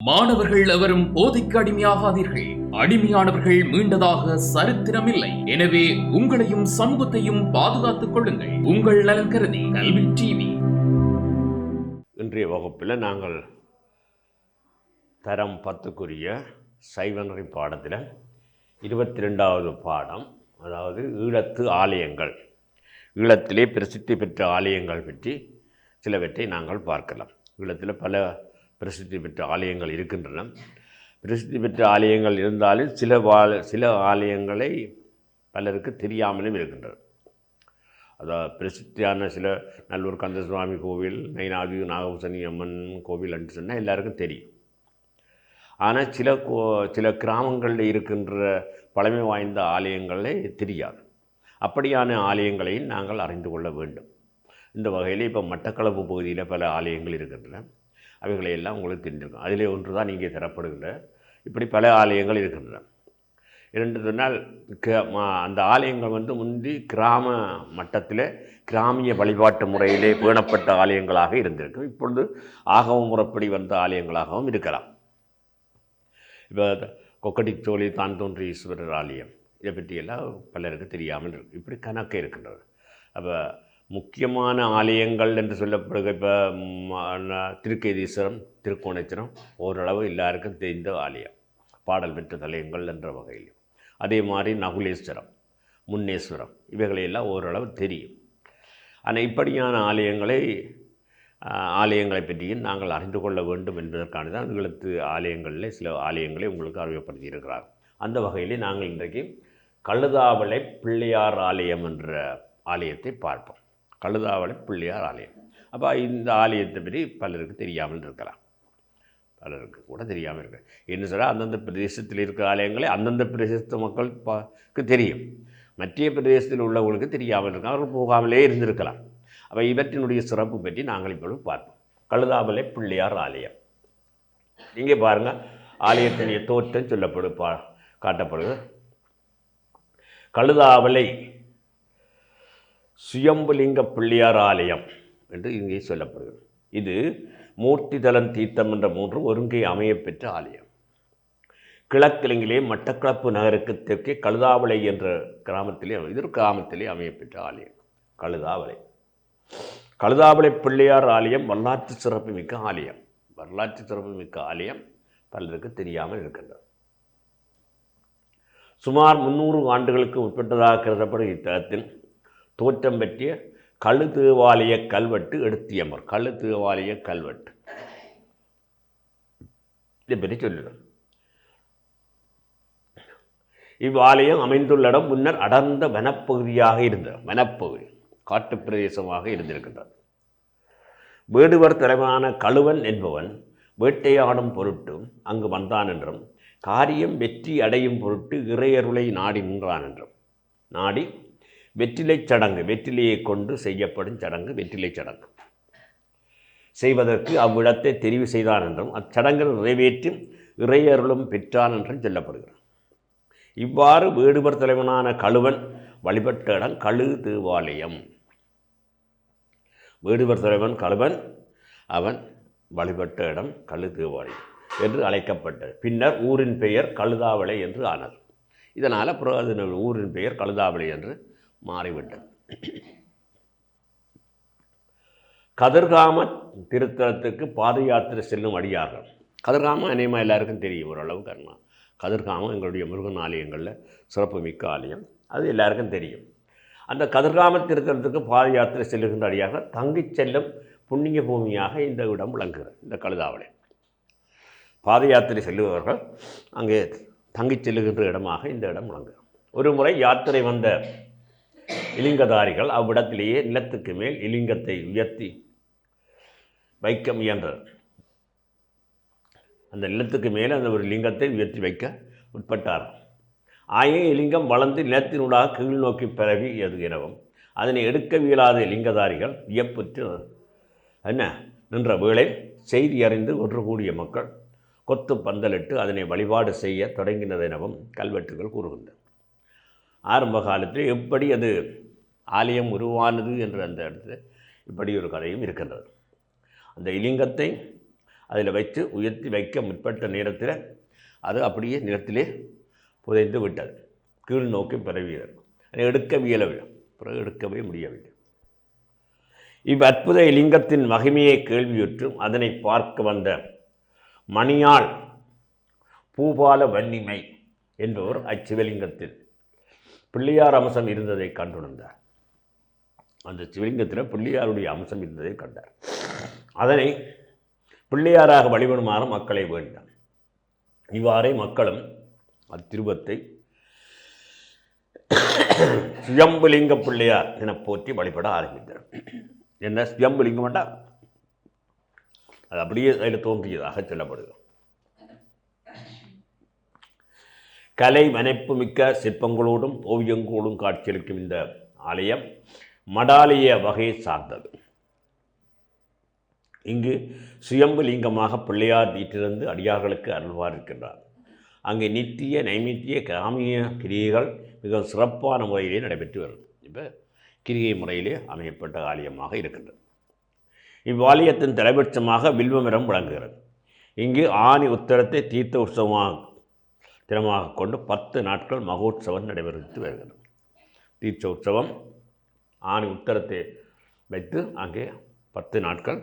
மாணவர்கள் எவரும் போதைக்கு அடிமையாகாதீர்கள். அடிமையானவர்கள் மீண்டதாக சரித்திரமில்லை. எனவே உங்களையும் சமூகத்தையும் பாதுகாத்துக் கொள்ளுங்கள். உங்கள் நலன் கருதி கல்வி டிவி. இன்றைய வகுப்பில் நாங்கள் தரம் 10க்குரிய சைவநெறி பாடத்தில் 22வது பாடம், அதாவது ஈழத்து ஆலயங்கள், ஈழத்திலே பிரசித்தி பெற்ற ஆலயங்கள் பற்றி சிலவற்றை நாங்கள் பார்க்கலாம். ஈழத்தில் பல பிரசித்தி பெற்ற ஆலயங்கள் இருக்கின்றன. பிரசித்தி பெற்ற ஆலயங்கள் இருந்தாலும் சில ஆலயங்களை பலருக்கு தெரியாமலும் இருக்கின்றன. அதாவது பிரசித்தியான சில நல்லூர் கந்தசுவாமி கோவில், நைனாதி நாகபூசணி அம்மன் கோவில் என்று சொன்னால் எல்லாருக்கும் தெரியும். ஆனால் சில கிராமங்களில் இருக்கின்ற பழமை வாய்ந்த ஆலயங்களே தெரியாது. அப்படியான ஆலயங்களையும் நாங்கள் அறிந்து கொள்ள வேண்டும். இந்த வகையில் இப்போ மட்டக்களப்பு பகுதியில் பல ஆலயங்கள் இருக்கின்றன. அவைகளையெல்லாம் உங்களுக்கு தெரிஞ்சிருக்கும். அதிலே ஒன்று தான் இங்கே தரப்படுகின்ற இப்படி பல ஆலயங்கள் இருக்கின்றன. இரண்டு சொன்னால் அந்த ஆலயங்கள் முந்தி கிராம மட்டத்தில் கிராமிய வழிபாட்டு முறையிலே பேணப்பட்ட ஆலயங்களாக இருந்திருக்கும். இப்பொழுது ஆகம முறைப்படி வந்த ஆலயங்களாகவும் இருக்கலாம். இப்போ கொக்கட்டிச்சோழி தான் தோன்றி ஈஸ்வரர் ஆலயம், இதை பற்றியெல்லாம் பலருக்கு தெரியாமல் இருக்கு. இப்படி கணக்கு இருக்கின்றது. அப்போ முக்கியமான ஆலயங்கள் என்று சொல்லப்படுகிற இப்போ திருக்கேதீஸ்வரம், திருக்கோணேஸ்வரம் ஓரளவு எல்லாருக்கும் தெரிந்த ஆலயம், பாடல் பெற்ற தலயங்கள் என்ற வகையில். அதே மாதிரி நகுலேஸ்வரம், முன்னேஸ்வரம், இவைகளையெல்லாம் ஓரளவு தெரியும். ஆனால் இப்படியான ஆலயங்களை பற்றியும் நாங்கள் அறிந்து கொள்ள வேண்டும் என்பதற்கான தான் ஈழத்து ஆலயங்களில் சில ஆலயங்களை உங்களுக்கு அறிமுகப்படுத்தியிருக்கிறார். அந்த வகையிலே நாங்கள் இன்றைக்கு கழுதாவளை பிள்ளையார் ஆலயம் என்ற ஆலயத்தை பார்ப்போம். கழுதாவளை பிள்ளையார் ஆலயம். அப்போ இந்த ஆலயத்தை பற்றி பலருக்கு தெரியாமல் இருக்கலாம், பலருக்கு கூட தெரியாமல் இருக்க. என்ன சொல்ல, அந்தந்த பிரதேசத்தில் இருக்கிற ஆலயங்களை அந்தந்த பிரதேசத்து மக்களுக்கு தெரியும், மற்ற பிரதேசத்தில் உள்ளவங்களுக்கு தெரியாமல் இருக்கலாம், அவர்கள் போகாமலே இருந்திருக்கலாம். அப்போ இவற்றினுடைய சிறப்பு பற்றி நாங்கள் இப்பொழுது பார்ப்போம். கழுதாவளை பிள்ளையார் ஆலயம். இங்கே பாருங்கள், ஆலயத்தினுடைய தோற்றம் காட்டப்படுது. கழுதாவளை சுயம்புலிங்க பிள்ளையார் ஆலயம் என்று இங்கே சொல்லப்படுகிறது. இது மூர்த்திதலன் தீர்த்தம் என்ற 3 ஒருங்கே அமையப்பெற்ற ஆலயம். கிழக்கிழங்கிலே மட்டக்களப்பு நகருக்கு தெற்கே கழுதாவளை என்ற கிராமத்திலே அமையப்பெற்ற ஆலயம் கழுதாவளை. கழுதாவளை பிள்ளையார் ஆலயம் வரலாற்று சிறப்புமிக்க ஆலயம். வரலாற்று சிறப்புமிக்க ஆலயம் பலருக்கு தெரியாமல் இருக்கின்றது. சுமார் 300 ஆண்டுகளுக்கு உட்பட்டதாக கருதப்படும் இத்தலத்தில் தோற்றம் பற்றிய கழு தேவாலய கல்வெட்டு எடுத்தியமர். கழு தேவாலய கல்வெட்டு இதை பற்றி சொல்லிடும். இவ்வாலயம் அமைந்துள்ள இடம் முன்னர் அடர்ந்த வனப்பகுதியாக இருந்த காட்டு பிரதேசமாக இருந்திருக்கின்றது. வேடுவர் தலைவனான கழுவன் என்பவன் வேட்டையாடும் பொருட்டு அங்கு வந்தான் என்றும், காரியம் வெற்றி அடையும் பொருட்டு இறையருளை நாடி நின்றான் என்றும், நாடி வெற்றிலை சடங்கு, வெற்றிலையை கொண்டு செய்யப்படும் சடங்கு வெற்றிலை சடங்கு செய்வதற்கு அவ்விடத்தை தெரிவு செய்தான் என்றும், அச்சடங்கில் நிறைவேற்றி இறையருளும் பெற்றான் என்றும் சொல்லப்படுகிறார். இவ்வாறு வேடுவர் தலைவனான கழுவன் வழிபட்ட இடம் கழு தேவாலயம். வேடுவர் தலைவன் கழுவன் அவன் வழிபட்ட இடம் கழு தேவாலயம் என்று அழைக்கப்பட்டது. பின்னர் ஊரின் பெயர் கழுதாவளை என்று ஆனது. இதனால் அப்புறம் ஊரின் பெயர் கழுதாவளை என்று மாறிவிட்டது. கதிர்காம திருத்தலத்துக்கு பாத யாத்திரை செல்லும் அடியார்கள். கதிர்காமம் அநேகமாக எல்லாருக்கும் தெரியும் ஓரளவு. கதிர்காமம் எங்களுடைய முருகன் ஆலயங்களில் சிறப்பு மிக்க ஆலயம், அது எல்லாருக்கும் தெரியும். அந்த கதிர்காம திருத்தலத்துக்கு பாத யாத்திரை செல்லுகின்ற அடியார்கள் தங்கி செல்லும் புண்ணிய பூமியாக இந்த இடம் விளங்குகிறது. இந்த கழுதாவளை பாத யாத்திரை செல்லுபவர்கள் அங்கே தங்கி செல்லுகின்ற இடமாக இந்த இடம் விளங்குகிறது. ஒரு முறை யாத்திரை வந்த இலிங்கதாரிகள் அவ்விடத்திலேயே நிலத்துக்கு மேல் இலிங்கத்தை உயர்த்தி வைக்க முயன்றது. அந்த நிலத்துக்கு மேலே அந்த ஒரு லிங்கத்தை உயர்த்தி வைக்க உட்பட்டார். ஆயே இலிங்கம் வளர்ந்து நிலத்தினூடாக கீழ் நோக்கி பரவி எனவும் அதனை எடுக்கவியலாத லிங்கதாரிகள் வியப்புற்று நின்ற வேளை செய்தி அறிந்து ஒன்று கூடிய மக்கள் கொத்து பந்தலிட்டு அதனை வழிபாடு செய்ய தொடங்கினதெனவும் கல்வெட்டுகள் கூறுகின்றன. ஆரம்ப காலத்தில் எப்படி அது ஆலயம் உருவானது என்ற அந்த இடத்துல இப்படி ஒரு கதையும் இருக்கின்றது. அந்த இலிங்கத்தை அதில் வைத்து உயர்த்தி வைக்க முற்பட்ட நேரத்தில் அது அப்படியே நிலத்திலே புதைந்து விட்டது. கீழ் நோக்கி பரவியது. அதை எடுக்கவியலவில்லை, பிறகு எடுக்கவே முடியவில்லை. இவ்வற்புத லிங்கத்தின் மகிமையை கேள்வியுற்றும் அதனை பார்க்க வந்த மணியாள் பூபால வன்னிமை என்பவர் அச்சிவலிங்கத்தில் பிள்ளையார் அம்சம் இருந்ததை கண்டுணர்ந்தார். அந்த சிவலிங்கத்தில் பிள்ளையாருடைய அம்சம் இருந்ததை கண்டார். அதனை பிள்ளையாராக வழிபடுமாறு மக்களை வேண்டார். இவ்வாறே மக்களும் அத்திருவத்தை சுயம்புலிங்க பிள்ளையார் என போற்றி வழிபட ஆரம்பித்தார். என்ன சுயம்புலிங்கம் வேண்டாம், அது அப்படியே அதில் தோன்றியதாக சொல்லப்படுது. கலை வனைப்பு மிக்க சிற்பங்களோடும் ஓவியங்களோடும் காட்சியளிக்கும் இந்த ஆலயம் மடாலய வகையை சார்ந்தது. இங்கு சுயம்பு லிங்கமாக பிள்ளையார் வீட்டிலிருந்து அடியார்களுக்கு அருள்வார் இருக்கின்றார். அங்கே நித்திய நைமித்திய கிராமிய கிரியைகள் மிக சிறப்பான முறையிலே நடைபெற்று வரும். இப்போ கிரிகை முறையிலே அமையப்பட்ட ஆலயமாக இருக்கின்றது. இவ்வாலயத்தின் தலைபட்சமாக வில்வமரம் விளங்குகிறது. இங்கு ஆனி உத்தரத்தை தீர்த்த உற்சவமாக தினமாக கொண்டு 10 நாட்கள் மகோத்சவம் நடைபெற்று வருகிறது. தீர்த்த உற்சவம் ஆனி உத்தரத்தை வைத்து அங்கே 10 நாட்கள்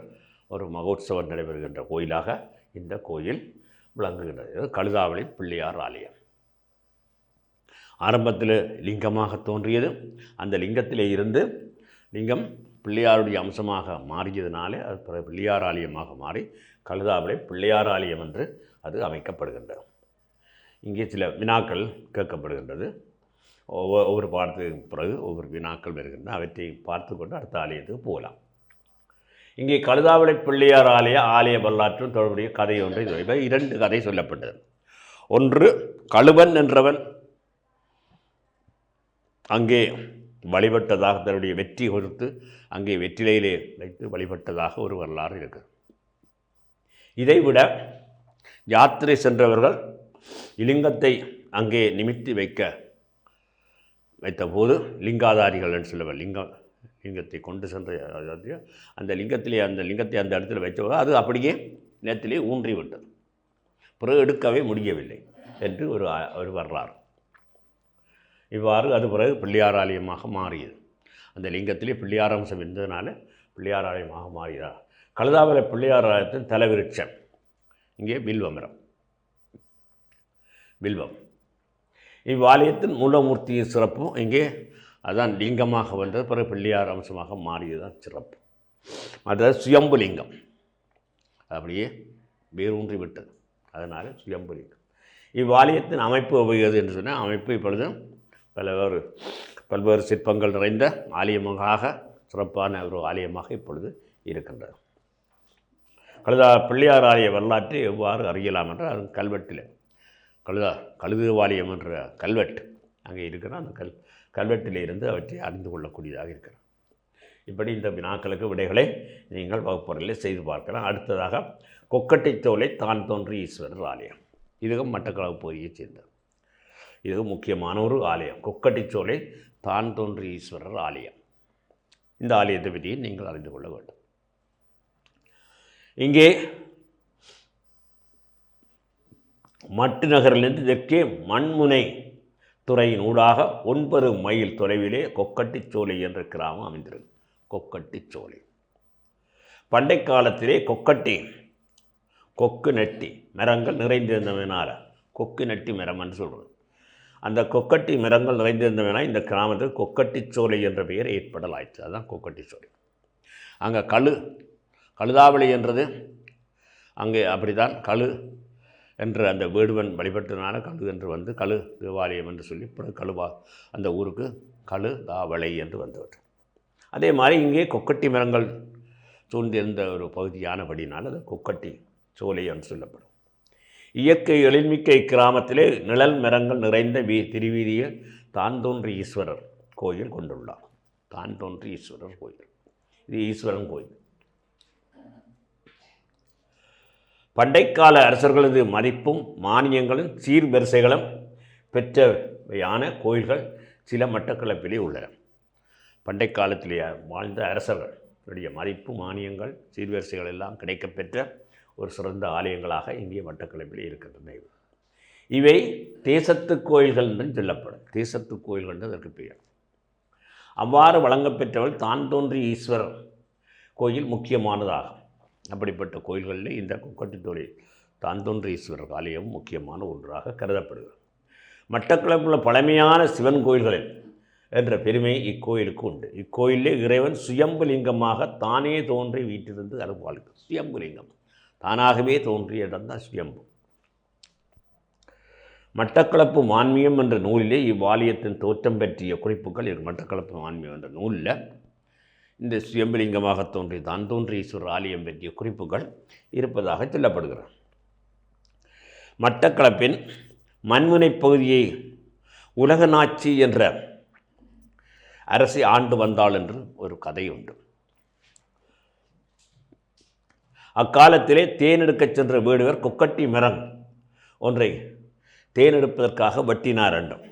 ஒரு மகோத்சவம் நடைபெறுகின்ற கோயிலாக இந்த கோயில் விளங்குகின்றது. கழுதாவளி பிள்ளையார் ஆலயம் ஆரம்பத்தில் லிங்கமாக தோன்றியது. அந்த லிங்கத்திலே இருந்து லிங்கம் பிள்ளையாருடைய அம்சமாக மாறியதினாலே அது பிள்ளையார் ஆலயமாக மாறி கழுதாவளி பிள்ளையார் ஆலயம் என்று அது அமைக்கப்படுகின்றது. இங்கே சில வினாக்கள் கேட்கப்படுகின்றது. ஒவ்வொரு பாடத்துக்கு பிறகு ஒவ்வொரு வினாக்கள் வருகின்றன. அவற்றை பார்த்து கொண்டு அடுத்த ஆலயத்துக்கு போகலாம். இங்கே கழுதாவளி பிள்ளையார் ஆலய வரலாற்றும் தொடர்புடைய கதை ஒன்றை 2 கதை சொல்லப்பட்டது. ஒன்று, கழுவன் என்றவன் அங்கே வழிபட்டதாக, தன்னுடைய வெற்றி கொடுத்து அங்கே வெற்றிலையிலே வைத்து வழிபட்டதாக ஒரு வரலாறு இருக்குது. இதைவிட யாத்திரை சென்றவர்கள் இலிங்கத்தை அங்கே நிமித்தி வைத்தபோது லிங்காதாரிகள் என்று சொல்லுவார். லிங்கத்தை கொண்டு சென்ற அந்த லிங்கத்தை அந்த இடத்துல வைத்தபோது அது அப்படியே நிலத்திலே ஊன்றிவிட்டது. பிறகு எடுக்கவே முடியவில்லை என்று ஒரு வரலாறு. இவ்வாறு அது பிறகு பிள்ளையார் ஆலயமாக மாறியது. அந்த லிங்கத்திலே பிள்ளையார் அம்சம் இருந்ததுனால பிள்ளையார் ஆலயமாக மாறியதாக. கழுதாவளி பிள்ளையார் ஆலயத்தின் தலைவிருட்சம் இங்கே வில்வமரம், வில்வம். இவ்வாலயத்தின் மூலமூர்த்தியின் சிறப்பும் இங்கே அதான் லிங்கமாக வந்தது, பிறகு பிள்ளையார் அம்சமாக மாறியதுதான் சிறப்பு. அதாவது சுயம்பு லிங்கம் அப்படியே வேரூன்றி விட்டது, அதனால் சுயம்பு லிங்கம். இவ்வாலயத்தின் அமைப்பு உபயோகித்தது என்று சொன்னால் அமைப்பு இப்பொழுது பல்வேறு சிற்பங்கள் நிறைந்த ஆலயமாக சிறப்பான ஒரு ஆலயமாக இப்பொழுது இருக்கின்றது. பிள்ளையார் ஆலய வரலாற்றை எவ்வாறு அறியலாம் என்றால் அது கல்வெட்டில் கழுதுவாலயம் என்ற கல்வெட்டு அங்கே இருக்கிற அந்த கல்வெட்டில் இருந்து அவற்றை அறிந்து கொள்ளக்கூடியதாக இருக்கிறது. இப்படி இந்த வினாக்களுக்கு விடைகளை நீங்கள் வகுப்பறையில் செய்து பார்க்கலாம். அடுத்ததாக கொக்கட்டிச்சோலை தான் தோன்றி ஈஸ்வரர் ஆலயம். இதுவும் மட்டக்களப்பு பகுதியைச் சேர்ந்தது. இது முக்கியமான ஒரு ஆலயம். கொக்கட்டிச்சோலை தான் தோன்றி ஈஸ்வரர் ஆலயம். இந்த ஆலயத்தை பற்றி நீங்கள் அறிந்து கொள்ள வேண்டும். இங்கே மட்டு நகரிலிருந்து தெற்கே மண்முனை துறையின் ஊடாக 9 மைல் தொலைவிலே கொக்கட்டிச்சோலை என்ற கிராமம் அமைந்திருக்கு. கொக்கட்டிச்சோலை பண்டை காலத்திலே கொக்கு நெட்டி மரங்கள் நிறைந்திருந்தவனால கொக்கு நெட்டி மரம் என்று சொல்கிறது. அந்த கொக்கட்டி மரங்கள் நிறைந்திருந்தவனால் இந்த கிராமத்தில் கொக்கட்டிச்சோலை என்ற பெயர் ஏற்படலாயிற்று. அதுதான் கொக்கட்டிச்சோலை. அங்கே கழுதாவளி என்றது அங்கே அப்படித்தான் கழு என்று அந்த வேடுவன் வழிபட்டதுனால கழு என்று வந்து கழு தேவாலயம் என்று சொல்லி கழுவா அந்த ஊருக்கு கழுதாவளை என்று வந்துவிட்டு. அதே மாதிரி இங்கே கொக்கட்டி மரங்கள் சூழ்ந்திருந்த ஒரு பகுதியானபடினால் அது கொக்கட்டி சோலை என்று சொல்லப்படும். இயற்கை எழில்மிக்க இக்கிராமத்திலே நிழல் மரங்கள் நிறைந்த திருவீதியில் தான் தோன்றி ஈஸ்வரர் கோயில் கொண்டுள்ளார். தான் தோன்றி ஈஸ்வரர் கோயில், இது ஈஸ்வரன் கோயில். பண்டைக்கால அரசர்களது மதிப்பும் மானியங்களும் சீர்வரிசைகளும் பெற்றவையான கோயில்கள் சில மட்டக்களப்பிலே உள்ளன. பண்டை காலத்திலே வாழ்ந்த அரசர்களுடைய மதிப்பு மானியங்கள் சீர்வரிசைகள் எல்லாம் கிடைக்கப்பெற்ற ஒரு சிறந்த ஆலயங்களாக இங்கே மட்டக்களப்பில் இருக்கின்றன. இவை தேசத்து கோயில்கள் என்று சொல்லப்படும். தேசத்து கோயில்கள் என்று அதற்கு பெயர். அவ்வாறு வழங்கப்பெற்றவள் தான் தோன்றிய ஈஸ்வரர் கோயில் முக்கியமானதாகும். அப்படிப்பட்ட கோயில்களில் இந்த கொக்கட்டித்தோலை தான் தோன்றிய ஈஸ்வரர் ஆலயம் முக்கியமான ஒன்றாக கருதப்படுகிறது. மட்டக்களப்பில் பழமையான சிவன் கோயில்களில் என்ற பெருமை இக்கோயிலுக்கு உண்டு. இக்கோயிலே இறைவன் சுயம்புலிங்கமாக தானே தோன்றி வீட்டிலிருந்து அருள்வாளிக்கு. சுயம்புலிங்கம் தானாகவே தோன்றிய இடம்தான் சுயம்பு. மட்டக்களப்பு மான்மியம் என்ற நூலிலே இவ்வாலயத்தின் தோற்றம் பற்றிய குறிப்புகள் மட்டக்களப்பு மான்மியம் என்ற நூலில் இந்த சுயம்புலிங்கமாக தோன்றிய தான் தோன்றிய ஈஸ்வரர் ஆலயம் பற்றிய குறிப்புகள் இருப்பதாக சொல்லப்படுகிறது. மட்டக்களப்பின் மண்முனை பகுதியை உலகநாச்சி என்ற அரசை ஆண்டு வந்தாள் என்று ஒரு கதை உண்டு. அக்காலத்திலே தேனெடுக்கச் சென்ற வேடுவர் கொக்கட்டி மரம் ஒன்றை தேனெடுப்பதற்காக வெட்டினார் என்றும்.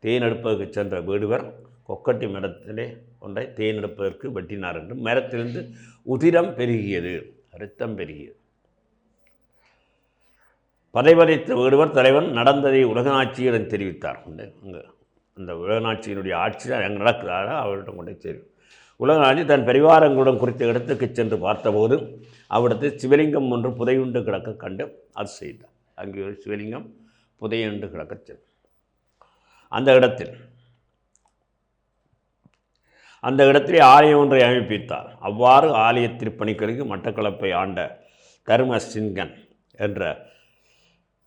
தேனெடுப்பதற்கு சென்ற வேடுவர் கொக்கட்டி மரத்திலே ஒன்றை தேனெடுப்பதற்கு வெட்டினார் என்றும் மரத்திலிருந்து உதிரம் பெருகியது, இரத்தம் பெருகியது. பதைவதைத்த வேடுவர் தலைவன் நடந்ததை உலகநாச்சியிடம் தெரிவித்தார். அங்கே அந்த உலகநாச்சியினுடைய ஆட்சி அங்கே நடக்குதாக அவர்கிட்ட கொண்டே தெரியும். உலகநாச்சி தன் பரிவாரங்களுடன் குறித்த இடத்துக்கு சென்று பார்த்தபோது அவ்விடத்தில் சிவலிங்கம் ஒன்று புதையுண்டு கிடக்க கண்டு அது செய்தார். அங்கே ஒரு சிவலிங்கம் புதையுண்டு கிடக்க சென்று அந்த இடத்திலே ஆலயம் ஒன்றை அமைப்பித்தார். அவ்வாறு ஆலய திருப்பணிகளுக்கு மட்டக்களப்பை ஆண்ட தர்மசிங்கன்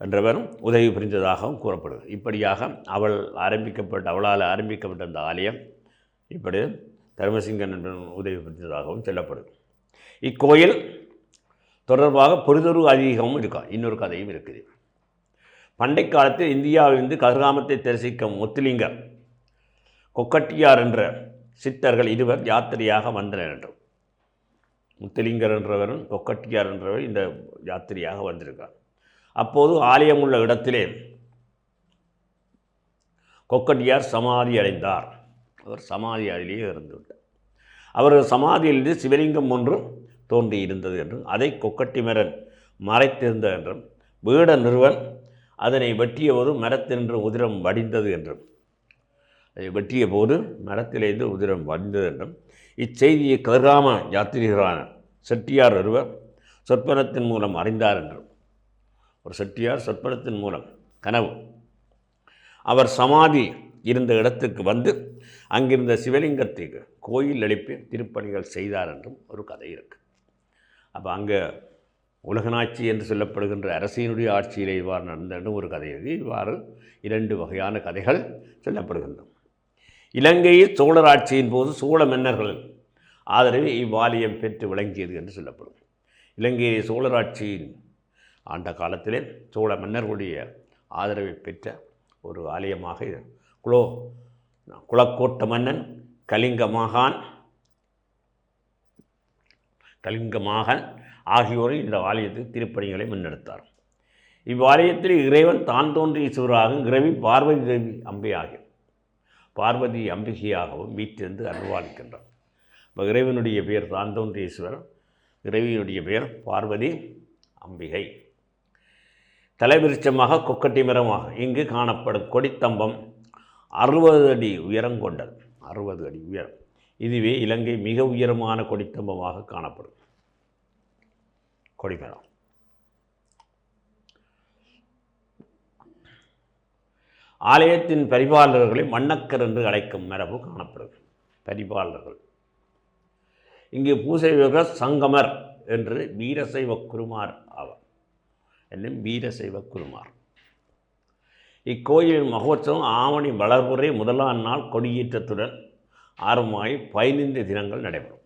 என்றவரும் உதவி புரிந்ததாகவும் கூறப்படுகிறது. இப்படியாக அவளால் ஆரம்பிக்கப்பட்ட அந்த ஆலயம் இப்படி தர்மசிங்கன் என்ற உதவி புரிந்ததாகவும் சொல்லப்படுது. இக்கோயில் தொடர்பாக பொறுதொரு அதிகமும் இருக்கா. இன்னொரு கதையும் இருக்குது. பண்டை காலத்தில் இந்தியாவிலிருந்து கதிர்காமத்தை தரிசிக்கும் முத்துலிங்கர் கொக்கட்டியார் என்ற சித்தர்கள் இருவர் யாத்திரையாக வந்தனர் என்றும். முத்துலிங்கர் என்றவரும் கொக்கட்டியார் என்றவர் இந்த யாத்திரையாக வந்திருக்கார். அப்போது ஆலயம் உள்ள இடத்திலே கொக்கட்டியார் சமாதி அடைந்தார். அவர் சமாதி அதிலேயே இருந்துவிட்டார். அவரது சமாதியிலிருந்து சிவலிங்கம் ஒன்று தோன்றி இருந்தது என்றும் அதை கொக்கட்டிமரன் மறைத்திருந்தது என்றும் வேட நிறுவன் அதனை வெட்டிய போது மரத்தினின்று உதிரம் வடிந்தது என்றும் அதை வெட்டிய போது மரத்திலிருந்து உதிரம் வடிந்தது என்றும் இச்செய்தியை கதிர்காம யாத்திரிகரான செட்டியார் ஒருவர் சொற்பனத்தின் மூலம் அறிந்தார் என்றும். ஒரு செட்டியார் சொற்பனத்தின் மூலம் கனவு அவர் சமாதி இருந்த இடத்துக்கு வந்து அங்கிருந்த சிவலிங்கத்துக்கு கோயில் எழுப்பி திருப்பணிகள் செய்தார் என்றும் ஒரு கதை இருக்குது. அப்போ அங்கே உலகநாட்சி என்று சொல்லப்படுகின்ற அரசினுடைய ஆட்சியில் இவ்வாறு நடந்த ஒரு கதை இருக்குது. இவ்வாறு 2 வகையான கதைகள் சொல்லப்படுகின்றன. இலங்கையில் சோழர் ஆட்சியின் போது சோழ மன்னர்கள் ஆதரவு இவ்வாலயம் பெற்று விளங்கியது என்று சொல்லப்படும். இலங்கையை சோழர் ஆட்சியின் ஆண்ட காலத்திலே சோழ மன்னர்களுடைய ஆதரவை பெற்ற ஒரு ஆலயமாக குளக்கோட்ட மன்னன் கலிங்க மகான் ஆகியோரும் இந்த ஆலயத்துக்கு திருப்பணிகளை முன்னெடுத்தார். இவ்வாலயத்தில் இறைவன் தான் தோன்றிய ஈஸ்வராகவும் இறைவி பார்வதி அம்பிகையாகவும் வீட்டிலிருந்து அருள்வாளிக்கின்றார். இப்போ இறைவனுடைய பெயர் தான் தோன்றிய ஈஸ்வரர், இறைவியினுடைய பெயர் பார்வதி அம்பிகை. தலைவிருச்சமாக கொக்கட்டி மரமாக இங்கு காணப்படும் கொடித்தம்பம் 60 அடி உயரம் கொண்டது. 60 அடி உயரம். இதுவே இலங்கை மிக உயரமான கொடித்தம்பமாக காணப்படும் கொடிமரம். ஆலயத்தின் பரிபாலர்களை மன்னக்கர் என்று அழைக்கும் மரபு காணப்படும். பரிபாலர்கள் இங்கு பூசைவர்கள் சங்கமர் என்று வீரசைவ குருமார் ஆவார். என்னும் வீரசைவ குருமார். இக்கோயிலின் மகோத்சவம் ஆவணி வளர்புரை முதலாம் நாள் கொடியேற்றத்துடன் ஆரம்பமாகி 15 தினங்கள் நடைபெறும்.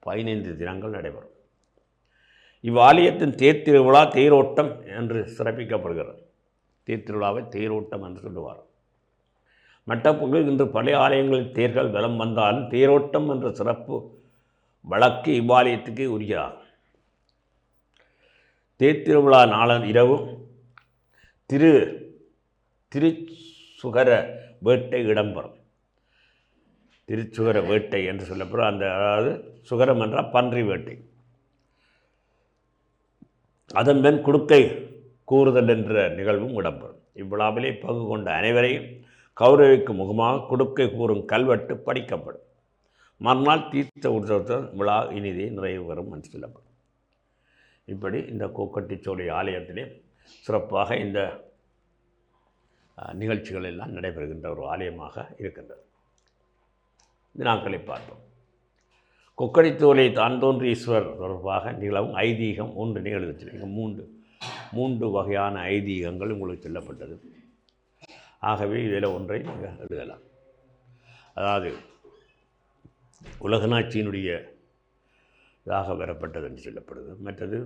15 தினங்கள் நடைபெறும். இவ்வாலயத்தின் தேர்திருவிழா தேரோட்டம் என்று சிறப்பிக்கப்படுகிறது. தேர்திருவிழாவை தேரோட்டம் என்று சொல்லுவார். மட்டப்புகள் இன்று பழைய ஆலயங்களில் தேர்கள் வலம் வந்தாலும் தேரோட்டம் என்ற சிறப்பு வழக்கு இவ்வாலயத்துக்கு உரியதாகும். தேர்திருவிழா நாளன் இரவு திருச்சுகர வேட்டை இடம்பெறும். திருச்சுகர வேட்டை என்று சொல்லப்படும். அதாவது சுகரம் என்றால் பன்றி வேட்டை. அதன்பின் குடுக்கை கூறுதல் என்ற நிகழ்வும் இடம்பெறும். இவ்விழாவிலே பங்கு கொண்ட அனைவரையும் கௌரவிக்கும் முகமாக குடுக்கை கூறும் கல்வெட்டு படிக்கப்படும். மறுநாள் தீர்த்த உற்சவத்தில் விழா இனிதே நிறைவு பெறும் என்று சொல்லப்படும். இப்படி இந்த கொக்கட்டிச்சோலை ஆலயத்திலே சிறப்பாக இந்த நிகழ்ச்சிகள் எல்லாம் நடைபெறுகின்ற ஒரு ஆலயமாக இருக்கின்றது. இந்த நாட்களை பார்ப்போம். கொக்கடித்தோலை தான் தோன்றி ஈஸ்வரர் தொடர்பாக நிகழவும் ஐதீகம் ஒன்று நிகழ்வு. மூன்று வகையான ஐதீகங்கள் உங்களுக்கு சொல்லப்பட்டது. ஆகவே இதில் ஒன்றை நீங்கள் எழுதலாம். அதாவது உலகநாட்சியினுடைய இதாக பெறப்பட்டது என்று சொல்லப்படுது. மற்றது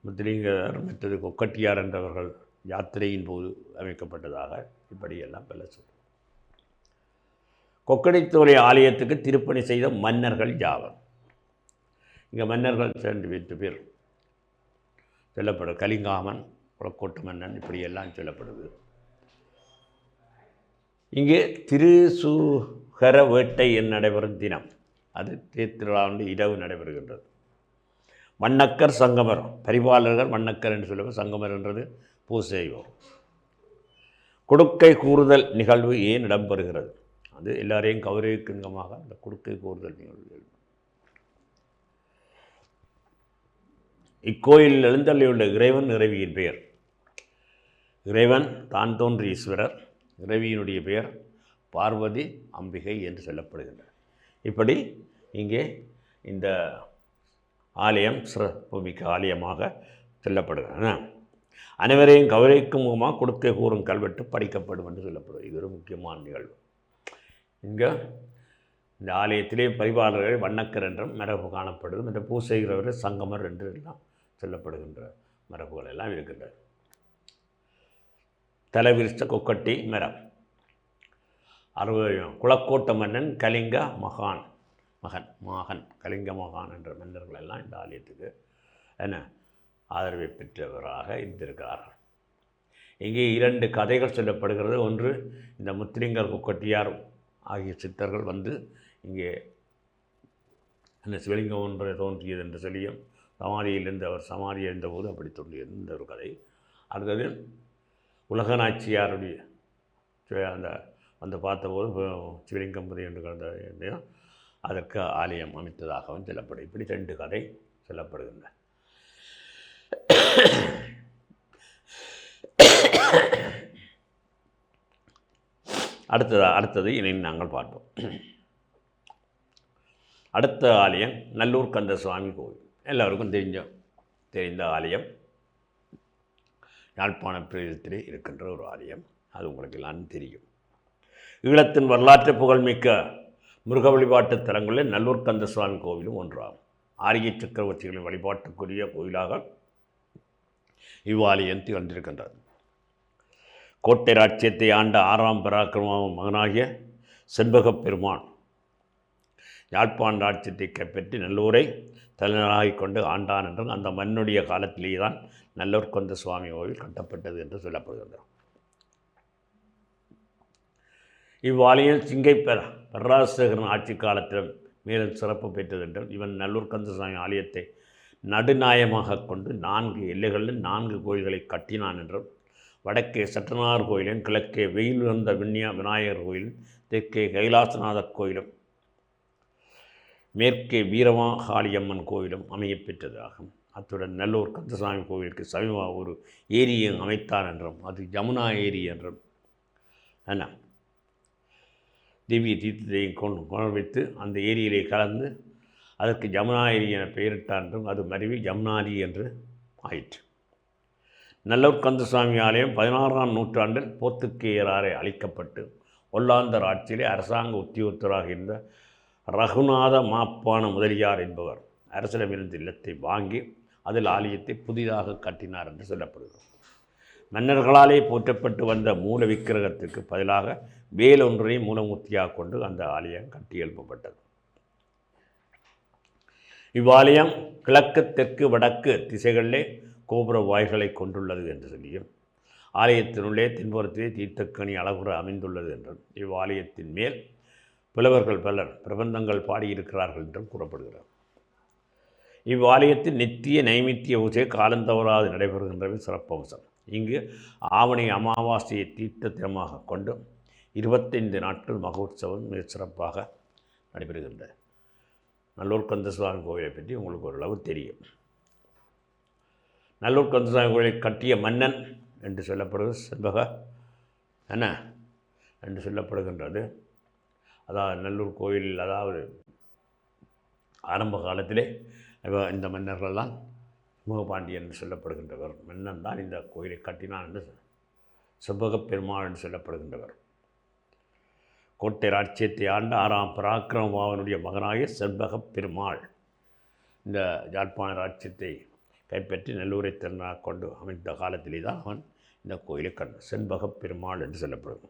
முத்துலிங்கர், மற்றது கொக்கட்டியார் என்றவர்கள் யாத்திரையின் போது அமைக்கப்பட்டதாக இப்படியெல்லாம் பல சொல்லும். கொக்கடித்தோலை ஆலயத்துக்கு திருப்பணி செய்த மன்னர்கள் யாவர்? இங்கே மன்னர்கள் 2 பேர் சொல்லப்படுது. கலிங்காமன், புறக்கோட்டு மன்னன், இப்படியெல்லாம் சொல்லப்படுது. இங்கே திருசூகர வேட்டை நடைபெறும் தினம், அது திருவிழாண்டு இரவு நடைபெறுகின்றது. வண்ணக்கர் சங்கமர், பரிபாலர்கள் வண்ணக்கர் என்று சொல்லுவோம். சங்கமர் என்றது பூசையோர். கொடுக்கை கூறுதல் நிகழ்வு ஏன் இடம்பெறுகிறது? அது எல்லாரையும் கௌரவிக்குங்கமாக அந்த கொடுக்கை கூறுதல் நிகழ்வு. இக்கோயிலில் எழுந்தள்ளியுள்ள இறைவன் இறைவியின் பெயர். இறைவன் தான் தோன்றி ஈஸ்வரர், இறைவியினுடைய பெயர் பார்வதி அம்பிகை என்று சொல்லப்படுகின்றது. இப்படி இங்கே இந்த ஆலயம் சிறப்புமிக்க ஆலயமாக சொல்லப்படுகிறது. அனைவரையும் கௌரவிக்கும் முகமாக கொடுக்கை கூறும் கல்வெட்டு படிக்கப்படும் என்று சொல்லப்படுது. இது ஒரு முக்கியமான நிகழ்வு. இங்கே இந்த ஆலயத்திலே பரிபாலர்கள் வண்ணக்கர் என்றும் மரபு காணப்படுது. மற்ற பூசைகிறவர் சங்கமர் என்று எல்லாம் சொல்லப்படுகின்ற மரபுகள் எல்லாம் இருக்கின்றது. தலைவிரிச்ச கொக்கட்டி மரம். குளக்கோட்ட மன்னன் கலிங்க மகன் கலிங்க மகான் என்ற மன்னர்கள் எல்லாம் இந்த ஆலயத்துக்கு ஆதரவை பெற்றவராக இருந்திருக்கிறார்கள். இங்கே 2 கதைகள் சொல்லப்படுகிறது. ஒன்று, இந்த முத்துலிங்கர் கொக்கட்டியார் ஆகிய சித்தர்கள் வந்து இங்கே அந்த சிவலிங்கம் ஒன்றை தோன்றியது என்று சொல்லியும், சமாதியிலிருந்து அவர் சமாதி எழுந்தபோது அப்படி தோன்றியது இந்த ஒரு கதை. அடுத்தது உலகநாச்சியாருடைய அந்த பார்த்தபோது சிவலிங்கம் என்று கலந்த அதற்கு ஆலயம் அமைத்ததாகவும் சொல்லப்படும். இப்படி 2 கதை சொல்லப்படுகின்றன. அடுத்தது இனி நாங்கள் பார்ப்போம். அடுத்த ஆலயம் நல்லூர் கந்த சுவாமி கோவில். எல்லாருக்கும் தெரிந்த ஆலயம். யாழ்ப்பாண பிரதேசத்திலே இருக்கின்ற ஒரு ஆலயம். அது உங்களுக்கு எல்லாம் தெரியும். ஈழத்தின் வரலாற்று புகழ்மிக்க முருக வழிபாட்டு தலங்களில் நல்லூர் கந்த சுவாமி கோவிலும் ஒன்றாகும். ஆரிய சக்கரவர்த்திகளின் வழிபாட்டுக்குரிய கோயிலாக இவ்வாலயம் திகழ்ந்திருக்கின்றது. கோட்டை ராட்சியத்தை ஆண்ட 6ஆம் பராக்கிரம மகனாகிய செண்பகப் பெருமான் யாழ்ப்பாண ராட்சியத்தை கைப்பற்றி நல்லூரை தலைநகராகிக் கொண்டு ஆண்டான் என்றும் அந்த மன்னுடைய காலத்திலேயே தான் நல்லூர் கந்த சுவாமி கோவில் கட்டப்பட்டது என்று சொல்லப்படுகின்றது. இவ்வாலயம் சிங்கை பராசகரன் ஆட்சி காலத்திலும் மேலும் சிறப்பு பெற்றது என்றும் இவன் நல்லூர் கந்தசுவாமி ஆலயத்தை நடுநாயமாக கொண்டு 4 எல்லைகளில் 4 கோயில்களை கட்டினான் என்றும், வடக்கே சட்டநாதர் கோயிலும், கிழக்கே வெயில் வந்த விநாயகர் கோயிலும், தெற்கே கைலாசநாதர் கோயிலும், மேற்கே வீரமாகாளியம்மன் கோயிலும் அமையப்பெற்றதாகும். அத்துடன் நல்லூர் கந்தசுவாமி கோவிலுக்கு சமீபமாக ஒரு ஏரியை அமைத்தார் என்றும், அது யமுனா ஏரி என்றும் திவ்ய தீர்த்தத்தையும் கொண்டு வைத்து அந்த ஏரியிலே கலந்து அதற்கு யமுனா ஏரி என பெயரிட்டார் என்றும், அது மருவி யமுனாரி என்று ஆயிற்று. நல்லூர் கந்தசுவாமி ஆலயம் 16ஆம் நூற்றாண்டில் போர்த்துகேயராலே அழிக்கப்பட்டு ஒல்லாந்தர் ஆட்சியிலே அரசாங்க உத்தியோகத்தராக இருந்த ரகுநாத மாப்பான முதலியார் என்பவர் அரசிடமிருந்து இல்லத்தை வாங்கி அதில் ஆலயத்தை புதிதாக கட்டினார் என்று சொல்லப்படுகிறது. மன்னர்களாலே போற்றப்பட்டு வந்த மூல விக்கிரகத்துக்கு பதிலாக வேலொன்றை மூலமூர்த்தியாக கொண்டு அந்த ஆலயம் கட்டி எழுப்பப்பட்டது. இவ்வாலயம் கிழக்கு, தெற்கு, வடக்கு திசைகளிலே கோபுர வாய்களை கொண்டுள்ளது என்று சொல்லியும், ஆலயத்தினுள்ளே தென்புறத்திலே தீர்த்தக்கணி அழகுற அமைந்துள்ளது என்றும், இவ்வாலயத்தின் மேல் புலவர்கள் பலர் பிரபந்தங்கள் பாடியிருக்கிறார்கள் என்றும் கூறப்படுகிறார். இவ்வாலயத்தில் நித்திய நைமித்திய பூஜை காலந்தவறாது நடைபெறுகின்றவை சிறப்பம்சம். இங்கு ஆவணி அமாவாசையை தீர்த்த தினமாக கொண்டு 25 நாட்கள் மகோத்சவம் மிக சிறப்பாக நடைபெறுகின்றது. நல்லூர் கந்தசுவாமி கோவிலை பற்றி உங்களுக்கு ஓரளவு தெரியும். நல்லூர் கந்தசுவாமி கோவிலை கட்டிய மன்னன் என்று சொல்லப்படுவது செண்பக என்ன என்று சொல்லப்படுகின்றது. அதாவது நல்லூர் கோயிலில் அதாவது ஆரம்ப காலத்திலே இந்த மன்னர்கள்தான் முகபாண்டியன் என்று சொல்லப்படுகின்றவர் மன்னன் தான் இந்த கோயிலை கட்டினான் என்று செண்பகப் பெருமாள் என்று சொல்லப்படுகின்றவர். கோட்டை ராட்சியத்தை ஆண்ட 6ஆம் பராக்கிரமபாவனுடைய மகனாகிய செண்பகப் பெருமாள் இந்த யாழ்ப்பாண ராட்சியத்தை கைப்பற்றி நல்லூரை திறனாக கொண்டு அமைந்த காலத்திலே தான் அவன் இந்த கோயிலை கண்ட செண்பகப் பெருமாள் என்று சொல்லப்படுது.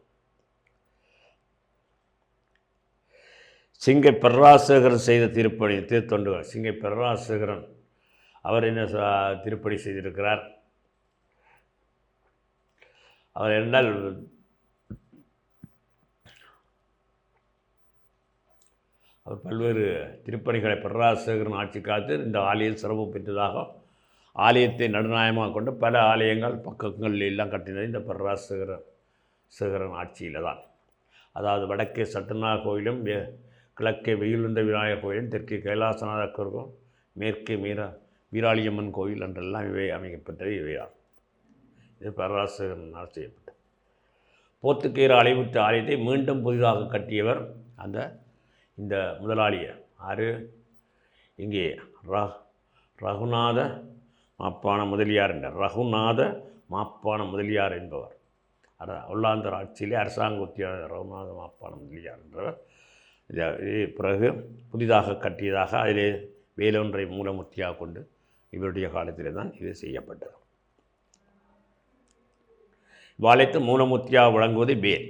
சிங்கை பெர்ராசேகரன் செய்த திருப்பணி திருத்தொண்டுகள். சிங்கை பெர்ராசேகரன் அவர் என்ன திருப்பணி செய்திருக்கிறார்? அவர் என்றால் அவர் பல்வேறு திருப்பணிகளை பெர்ராசேகரன் ஆட்சி காலத்தில் இந்த ஆலயம் சிறப்பு பெற்றதாக ஆலயத்தை நடுநாயகமாக கொண்டு பல ஆலயங்கள் பக்கங்கள் எல்லாம் கட்டினது இந்த பெர்ராசேகரன் ஆட்சியில் தான். அதாவது வடக்கே சட்டநாத கோயிலும் கிழக்கே வெயிலுந்த விநாயகர் கோயிலும் தெற்கே கைலாசநாதர் கோயிலும் மேற்கே வீராளியம்மன் கோயில் என்றெல்லாம் இவை அமைக்கப்பட்டது. இவைதான் இது பெர்ராசேகரனால் செய்யப்பட்டது. போர்த்துக்கேயர் அழிவுற்ற ஆலயத்தை மீண்டும் புதிதாக கட்டியவர் இந்த முதலாளியர் ஆறு இங்கே ரகுநாத மாப்பான முதலியார் என்றார். ரகுநாத மாப்பான முதலியார் என்பவர் ஒல்லாந்தர் ஆட்சியிலே அரசாங்க உத்தியாளர் ரகுநாத மாப்பான முதலியார் என்றவர் பிறகு புதிதாக கட்டியதாக அதிலே வேலொன்றை மூலமுத்தியாக கொண்டு இவருடைய காலத்திலே தான் இது செய்யப்பட்டது. இவ்வாலயத்தை மூலமுத்தியாக வழங்குவது வேல்.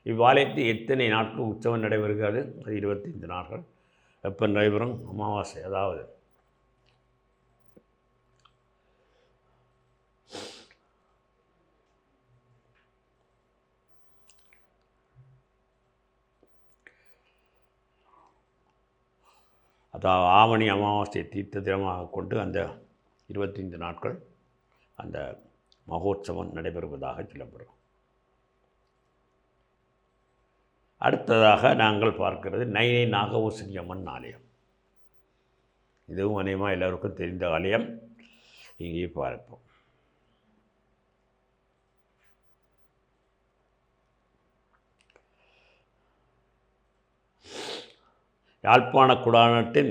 இவ்வாலயத்தில் எத்தனை நாட்கள் உற்சவம் நடைபெறுகிறது? அது 25 நாட்கள். எப்போ நடைபெறும்? அமாவாசை. அதாவது ஆவணி அமாவாசையை தீர்த்த தினமாக கொண்டு அந்த 25 நாட்கள் அந்த மகோத்சவம் நடைபெறுவதாக சொல்லப்படும். அடுத்ததாக நாங்கள் பார்க்கிறது நைனை நாகபூசணி அம்மன் ஆலயம். இதுவும் அநேகமாக எல்லோருக்கும் தெரிந்த ஆலயம். இங்கே பார்ப்போம். யாழ்ப்பாண குடாநாட்டின்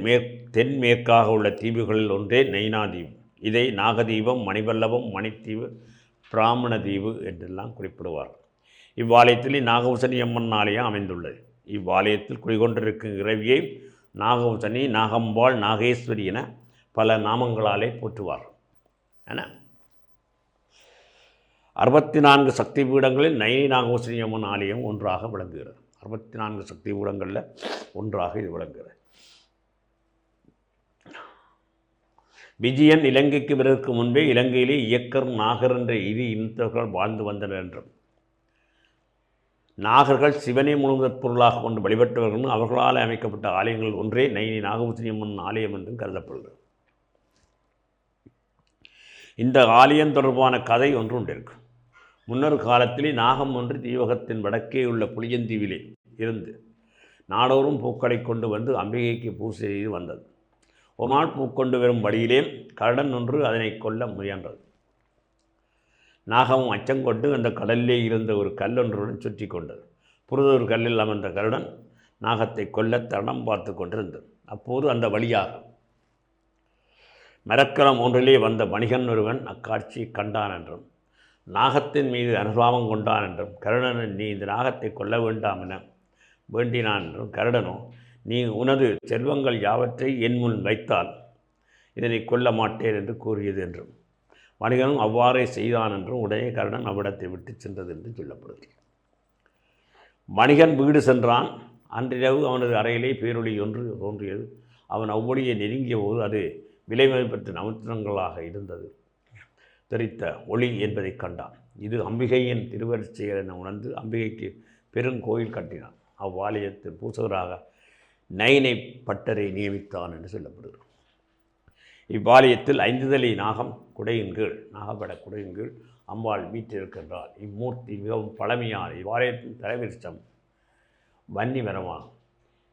தென்மேற்காக உள்ள தீவுகளில் ஒன்றே நைனா தீவு. இதை நாகதீபம், மணிவல்லபம், மணித்தீவு, பிராமண தீவு என்றெல்லாம் குறிப்பிடுவார். இவ்வாலயத்தில் நாகபூசணி அம்மன் ஆலயம் அமைந்துள்ளது. இவ்வாலயத்தில் குடிகொண்டிருக்கும் இறைவியை நாகபூசணி, நாகம்பாள், நாகேஸ்வரி என பல நாமங்களாலே போற்றுவார். என 64 சக்தி பீடங்களில் நைனி நாகபூசணி அம்மன் ஆலயம் ஒன்றாக விளங்குகிறது. 64 சக்தி பீடங்களில் ஒன்றாக இது விளங்குகிறது. விஜயன் இலங்கைக்கு வருவதற்கு முன்பே இலங்கையிலே இயக்கர், நாகர் என்ற இரு இனத்தவர்கள் வாழ்ந்து வந்தனர் என்றும் நாகர்கள் சிவனை முழுவதற் பொருளாக கொண்டு வழிபட்டவர்களும் அவர்களால் அமைக்கப்பட்ட ஆலயங்கள் ஒன்றே நைனி நாகபூசணி அம்மன் ஆலயம் என்றும் கருதப்படுகிறது. இந்த ஆலயம் தொடர்பான கதை ஒன்று உண்டிருக்கு. முன்னொரு காலத்திலே நாகம் ஒன்று தீவகத்தின் வடக்கே உள்ள புளியந்தீவிலே இருந்து நாடோறும் பூக்களை கொண்டு வந்து அம்பிகைக்கு பூசை செய்து வந்தது. ஒரு நாள் பூக்கொண்டு வரும் வழியிலே கரடன் ஒன்று அதனை கொல்ல முயன்றது. நாகமும் அச்சங்கொண்டு அந்த கடலிலே இருந்த ஒரு கல்லொன்றுடன் சுற்றி கொண்டது. புறதொரு கல்லில் அமர்ந்த கருடன் நாகத்தை கொல்ல தடம் பார்த்து கொண்டிருந்தது. அப்போது அந்த வழியாக மரக்கலம் ஒன்றிலே வந்த வணிகன் ஒருவன் அக்காட்சியை கண்டான் என்றும் நாகத்தின் மீது அனுதாபம் கொண்டான் என்றும் கருடனை நீ இந்த நாகத்தை கொல்ல வேண்டாம் என வேண்டினான் என்றும் கருடனோ நீ உனது செல்வங்கள் யாவற்றை என் முன் வைத்தால் இதனை கொல்ல மாட்டேன் என்று கூறியது என்றும் வணிகனும் அவ்வாறே செய்தான் என்றும் உடனே கருடன் அவ்விடத்தை விட்டு சென்றது என்று சொல்லப்படுகிறது. வணிகன் வீடு சென்றான். அன்றிரவு அவனது அறையிலே பேரொளி ஒன்று தோன்றியது. அவன் அவ்வொழியை நெருங்கிய போது அது விலை மதிப்பற்ற நவத்திரங்களாக இருந்தது. தெரித்த ஒளி என்பதை கண்டான். இது அம்பிகையின் திருவருட்செயல் என உணர்ந்து அம்பிகைக்கு பெருங்கோயில் கட்டினான். அவ்வாலயத்தில் பூசகராக நைனை பட்டரை நியமித்தான் என்று சொல்லப்படுகிறது. இவ்வாலயத்தில் 5 தலை நாகம் குடையின் கீழ் நாகப்பட குடையின் கீழ் அம்பாள் வீற்றிருக்கின்றார். இம்மூர்த்தி மிகவும் பழமையான இவ்வாலயத்தின் தலைவிருச்சம் வன்னி மரமாகும்.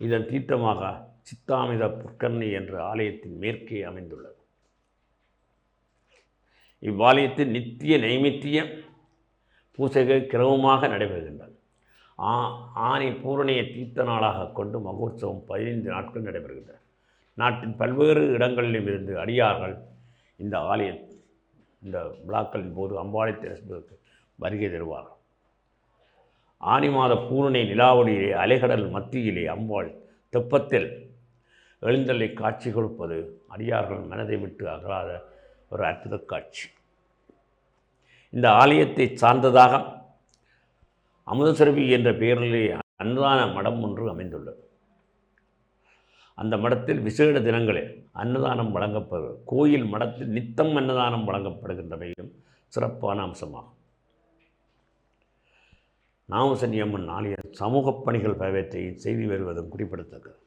இதன் தீர்த்தமாக சித்தாமித புற்கர்ணி என்ற ஆலயத்தின் மேற்கே அமைந்துள்ளது. இவ்வாலயத்தில் நித்திய நைமித்திய பூசைகள் கிரமமாக நடைபெறுகின்றன. ஆனி பூரணிய தீர்த்த நாளாக கொண்டு மகோத்சவம் 15 நாட்கள் நடைபெறுகின்றன. நாட்டின் பல்வேறு இடங்களிலும் இருந்து அடியார்கள் இந்த விழாக்களின் போது அம்பாளை தரிசிப்பதற்கு வருகை தருவார்கள். ஆனி மாத பூரணி நிலாவொளியிலே அலைகடல் மத்தியிலே அம்பாள் தெப்பத்தில் எழுந்தள்ளி காட்சி கொடுப்பது அடியார்கள் மனதை விட்டு அகலாத ஒரு அற்புத காட்சி. இந்த ஆலயத்தை சார்ந்ததாக அமுதசுரபி என்ற பெயரிலே அன்னதான மடம் ஒன்று அமைந்துள்ளது. அந்த மடத்தில் விசேட தினங்களில் அன்னதானம் வழங்கப்படுகிறது. கோயில் மடத்தில் நித்தம் அன்னதானம் வழங்கப்படுகின்றவையும் சிறப்பான அம்சமாகும். நாமசனி அம்மன் ஆலய சமூக பணிகள் பலவற்றை செய்து வருவதும் குறிப்பிடத்தக்கது.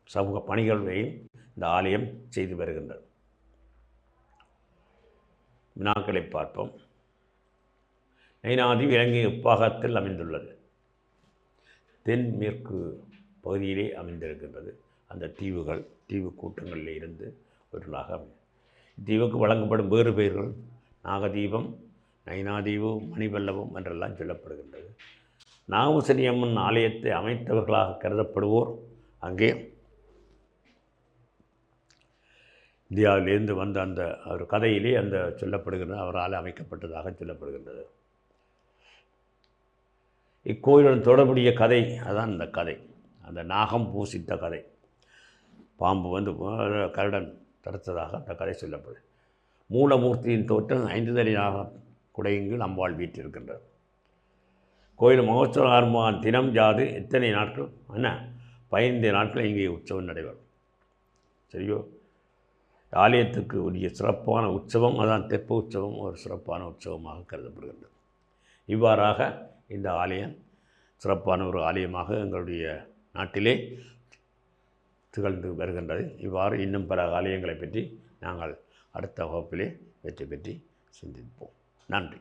சமூக பணிகளையும் இந்த ஆலயம் செய்து வருகின்றது. வினாக்களை பார்ப்போம். நைனாதீவு இலங்கை உப்பாகத்தில் அமைந்துள்ளது. தென்மேற்கு பகுதியிலே அமைந்திருக்கின்றது. அந்த தீவு கூட்டங்களில் இருந்து ஒரு நாகம். இத்தீவுக்கு வழங்கப்படும் வேறு பெயர்கள் நாகதீபம், நைனாதீவு, மணிபல்லவம் என்றெல்லாம் சொல்லப்படுகின்றது. நாகபூசணி அம்மன் ஆலயத்தை அமைத்தவர்களாக கருதப்படுவோர் அங்கே இந்தியாவிலிருந்து வந்த அந்த ஒரு கதையிலே அந்த சொல்லப்படுகின்ற அவரால் அமைக்கப்பட்டதாக சொல்லப்படுகின்றது. இக்கோயிலுடன் தொடர்புடைய கதை அதான் இந்த கதை, அந்த நாகம் பூசித்த கதை. பாம்பு வந்து கருடன் தடுத்ததாக அந்த கதை சொல்லப்படுது. மூலமூர்த்தியின் தோற்றம் 5 தலை நாகம் குடையங்கில் அம்பாள் வீற்றிருக்கின்றது. கோயில் மகோத்சவம் ஆரம்பம் தினம் ஜாது எத்தனை நாட்கள்? 15 நாட்கள் இங்கே உற்சவம் நடைபெறும். சரியோ? ஆலயத்துக்கு உரிய சிறப்பான உற்சவம் அதான் தெப்ப உற்சவம் ஒரு சிறப்பான உற்சவமாக கருதப்படுகின்றது. இவ்வாறாக இந்த ஆலயம் சிறப்பான ஒரு ஆலயமாக எங்களுடைய நாட்டிலே திகழ்ந்து வருகின்றது. இவ்வாறு இன்னும் பல ஆலயங்களை பற்றி நாங்கள் அடுத்த வகுப்பிலே வெற்றி பற்றி சிந்திப்போம். நன்றி.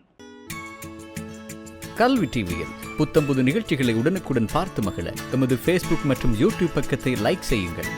கல்வி டிவியில் புத்தம்புது நிகழ்ச்சிகளை உடனுக்குடன் பார்த்து மகிழ எமது ஃபேஸ்புக் மற்றும் யூடியூப் பக்கத்தை லைக் செய்யுங்கள்.